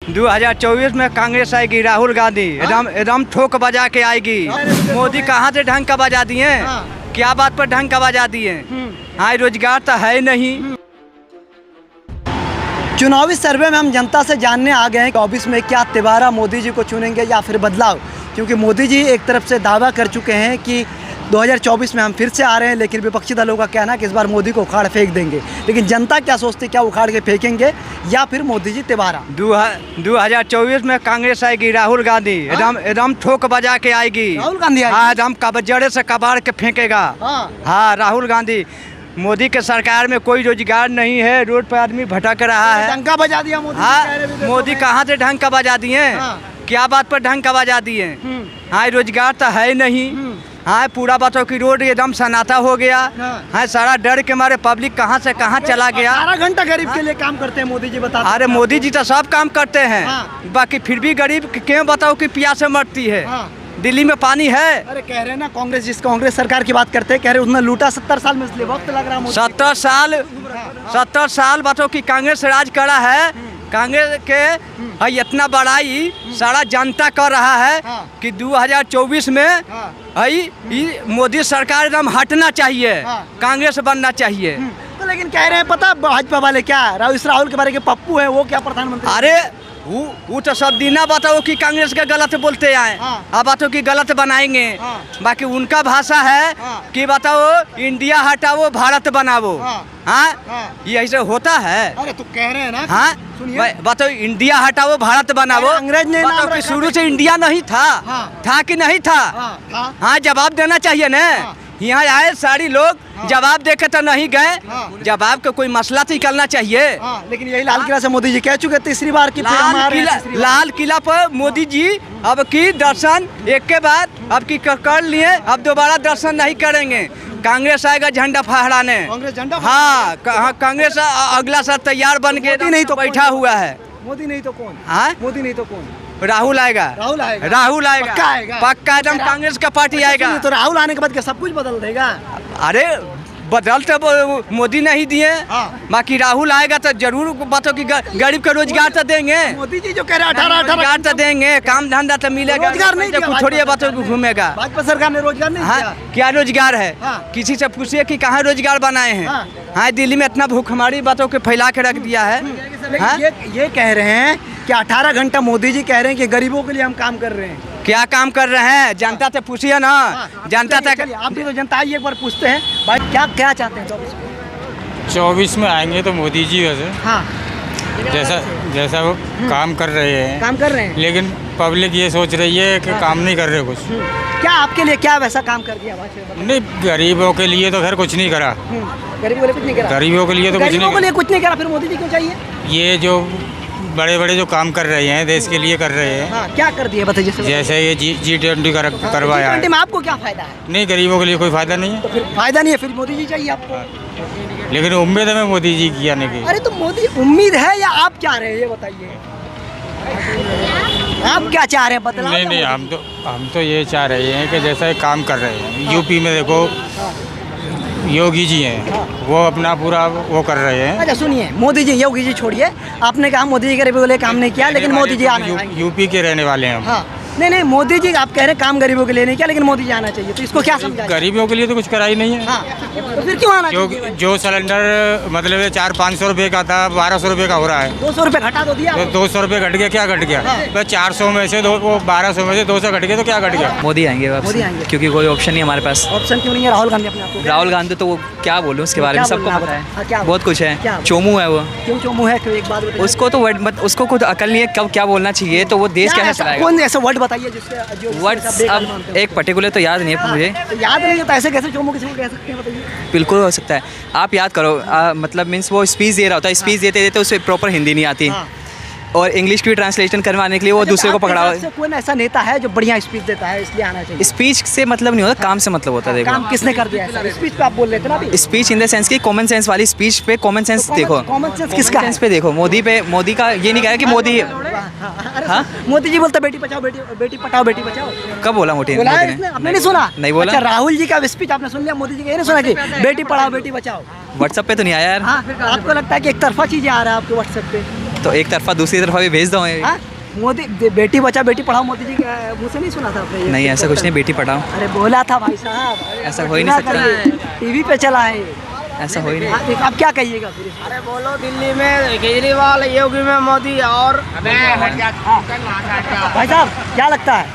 2024 में कांग्रेस आएगी, राहुल गांधी एकदम ठोक बजा के आएगी। मोदी कहाँ से ढंग का बजा दिए? क्या बात पर ढंग का बजा दिए? हाँ, रोजगार तो है नहीं। चुनावी सर्वे में हम जनता से जानने आ गए हैं कि 24 में क्या तिवारा मोदी जी को चुनेंगे या फिर बदलाव, क्योंकि मोदी जी एक तरफ से दावा कर चुके हैं कि 2024 में हम फिर से आ रहे हैं, लेकिन विपक्षी दलों का कहना है कि इस बार मोदी को उखाड़ फेंक देंगे। लेकिन जनता क्या सोचती है, क्या उखाड़ के फेंकेंगे या फिर मोदी जी तिवारा? 2024 में कांग्रेस आएगी, राहुल गांधी एकदम ठोक बजा के आएगी। राहुल गांधी हाँ, एकदम जड़े से कबाड़ के फेंकेगा। हाँ, राहुल गांधी। मोदी के सरकार में कोई रोजगार नहीं है, रोड पर आदमी भटक रहा है। ढंग का बजा दिया मोदी। हाँ, मोदी कहाँ से ढंग का बजा दिए? क्या बात पर ढंग का बजा दिए? हाँ, रोजगार तो है नहीं। हाँ, पूरा बातों की रोड एकदम सन्नाटा हो गया। हाँ, सारा डर के मारे पब्लिक कहाँ से कहाँ चला गया। 12 घंटा गरीब के लिए काम करते हैं मोदी जी, बता। अरे मोदी जी तो सब काम करते हैं, बाकी फिर भी गरीब क्यों बताओ कि प्यास से मरती है। दिल्ली में पानी है। अरे कह रहे हैं ना, कांग्रेस सरकार की बात करते हैं, कह रहे उसने लूटा 70 साल में, इसलिए वक्त लग रहा है। 70 साल बातों की कांग्रेस राज करा है। कांग्रेस के इतना बड़ाई सारा जनता कर रहा है कि 2024 में मोदी सरकार एकदम हटना चाहिए, कांग्रेस बनना चाहिए। तो लेकिन कह रहे हैं, पता भाजपा वाले क्या, राहुल के बारे के पप्पू है, वो क्या प्रधानमंत्री? अरे वो तो सब दिना बताओ कि कांग्रेस के गलत बोलते आए। अब बातों की गलत बनाएंगे। बाकी उनका भाषा है कि बताओ इंडिया हटाओ भारत बनाओ। हाँ, ये ऐसे होता है। अरे तो कह रहे हैं ना। हाँ, बताओ इंडिया हटाओ भारत बनाओ। अंग्रेज ने बताओ शुरू से इंडिया नहीं था कि नहीं था? हाँ, जवाब देना चाहिए ना। यहाँ आए सारी लोग, जवाब देके तो नहीं गए। जवाब का कोई मसला तो निकलना चाहिए। लेकिन यही लाल किला से मोदी जी कह चुके तीसरी बार की लाल किला पर मोदी जी अब की दर्शन एक के बाद अब की कर लिए, अब दोबारा दर्शन नहीं करेंगे। कांग्रेस आएगा झंडा फहराने। हाँ, कांग्रेस अगला साल तैयार बन के नहीं तो बैठा हुआ है। मोदी नहीं तो कौन? हाँ, मोदी नहीं तो कौन? राहुल आएगा। पक्का एकदम कांग्रेस का पार्टी आएगा। तो राहुल आने के बाद क्या सब कुछ बदल देगा? अरे बदल तो मोदी नहीं दिए। बाकी राहुल आएगा तो जरूर बातों की गरीब का रोजगार तो देंगे। मोदी जी जो कह रहे हैं 18 रोजगार तो देंगे, काम धंधा तो मिलेगा। रोजगार नहीं दिया, थोड़ी बातों को घूमेगा। भाजपा सरकार ने रोजगार नहीं दिया। क्या रोजगार है? किसी से पूछिए कि कहाँ रोजगार बनाए हैं। हाँ, दिल्ली में इतना भूखमरी बातों के फैला के रख दिया है। ये कह रहे हैं कि 18 घंटा मोदी जी कह रहे हैं कि गरीबों के लिए हम काम कर रहे हैं। क्या काम कर रहे हैं? जनता से पूछिए ना। जनता तक आप भी तो जनता, एक बार पूछते हैं भाई, क्या चाहते हैं 24 में आएंगे तो मोदी जी वैसे। हाँ, जैसा वो काम कर रहे हैं, लेकिन पब्लिक ये सोच रही है कि काम नहीं कर रहे कुछ। क्या आपके लिए क्या वैसा काम कर दिया? नहीं, गरीबों के लिए तो खैर कुछ नहीं करा। गरीबों के लिए कुछ नहीं करा। गरीबों के लिए तो कुछ नहीं करा, फिर मोदी जी क्यों चाहिए? ये जो बड़े जो काम कर रहे हैं देश के लिए कर रहे हैं। क्या कर दिए बताइए? जैसे ये G20 करवाया है। G20 में आपको क्या फायदा है? नहीं, गरीबों के लिए कोई फायदा नहीं है। तो फिर फायदा नहीं है, फिर मोदी जी चाहिए आपको। लेकिन उम्मीद है मोदी जी की आने की। अरे तो मोदी उम्मीद है या आप क्या रहे हैं, ये बताइए। आप क्या चाह रहे हैं बदलाव? नहीं, हम तो ये चाह रहे हैं कि जैसा काम कर रहे हैं। यूपी में देखो योगी जी हैं, वो अपना पूरा वो कर रहे हैं। अच्छा सुनिए, मोदी जी, योगी जी छोड़िए, आपने कहा मोदी जी गरीबों के लिए काम नहीं किया, लेकिन मोदी जी आना यूपी के रहने वाले हैं। हाँ, नहीं, मोदी जी आप कह रहे हैं काम गरीबों के लिए नहीं किया, लेकिन मोदी जी आना चाहिए, तो इसको क्या समझा? गरीबों के लिए तो कुछ करा ही नहीं है। तो फिर क्यों आना चाहिए? जो सिलेंडर मतलब 400-500 रुपये का था, 1200 रुपये का हो रहा है। 200 रुपये घटा तो दिया। 200 रुपये घट गया, क्या घट गया? 400 में से 1200 में से 200 घट गया, तो क्या घट गया? मोदी आएंगे वापस, क्योंकि कोई ऑप्शन नहीं हमारे पास। ऑप्शन क्यों नहीं है? राहुल गांधी अपने आप को, राहुल गांधी तो वो क्या बोलूं उसके बारे में, सबको पता है, बहुत कुछ है। चोमू है वो। क्यों चोमू है? एक बात बताइए। उसको तो उसको खुद अकल नहीं है कब क्या बोलना चाहिए, तो वो देश कैसे चलाएगा? कौन ऐसा वर्ड बताइए जिससे वर्ड्स अब एक पर्टिकुलर तो याद नहीं है मुझे। याद नहीं है तो ऐसे कैसे चोमू किसी को कह सकते हैं बताइए? बिल्कुल हो सकता है, आप याद करो। मतलब मीन्स वो स्पीच दे रहा होता है, स्पीच देते उसे प्रॉपर हिंदी नहीं आती, और इंग्लिश की ट्रांसलेशन करवाने के लिए वो दूसरे को पकड़ा हुआ है। कोई ऐसा नेता है जो बढ़िया स्पीच देता है, इसलिए आना चाहिए? स्पीच से मतलब नहीं होता, काम से मतलब होता है। देखो काम किसने कर दिया है? स्पीच पे आप बोल रहे थे ना। स्पीच इन द सेंस की कॉमन सेंस वाली स्पीच पे कॉमन सेंस देखो। कॉमन सेंस किसका है? पे देखो मोदी का ये नहीं कहा कि मोदी। हाँ, मोदी जी बोलते बेटी बचाओ बेटी पढ़ाओ बेटी बचाओ। कब बोला मोदी ने? आपने नहीं सुना? नहीं बोला। अच्छा, राहुल जी का स्पीच आपने सुन लिया, मोदी जी का ये नहीं सुना कि बेटी पढ़ाओ बेटी बचाओ? व्हाट्सएप पे तो नहीं आया यार। हाँ, आपको लगता है कि एक तरफा चीजें आ रहा है आपके व्हाट्सएप पे? तो एक तरफा दूसरी तरफा भी भेज दो हाँ? मोदी बेटी बचाओ बेटी पढ़ाओ मोदी जी के मुँह से नहीं सुना था आपने ये? नहीं ऐसा कुछ नहीं, बेटी पढ़ाओ। अरे बोला था भाई साहब, ऐसा हो ही नहीं सकता। टीवी पे चला है ये। ऐसा हो ही नहीं। हाँ, आप क्या कहिएगा फिर? अरे बोलो दिल्ली में केजरीवाल, योगी में मोदी और भाई साहब क्या लगता है?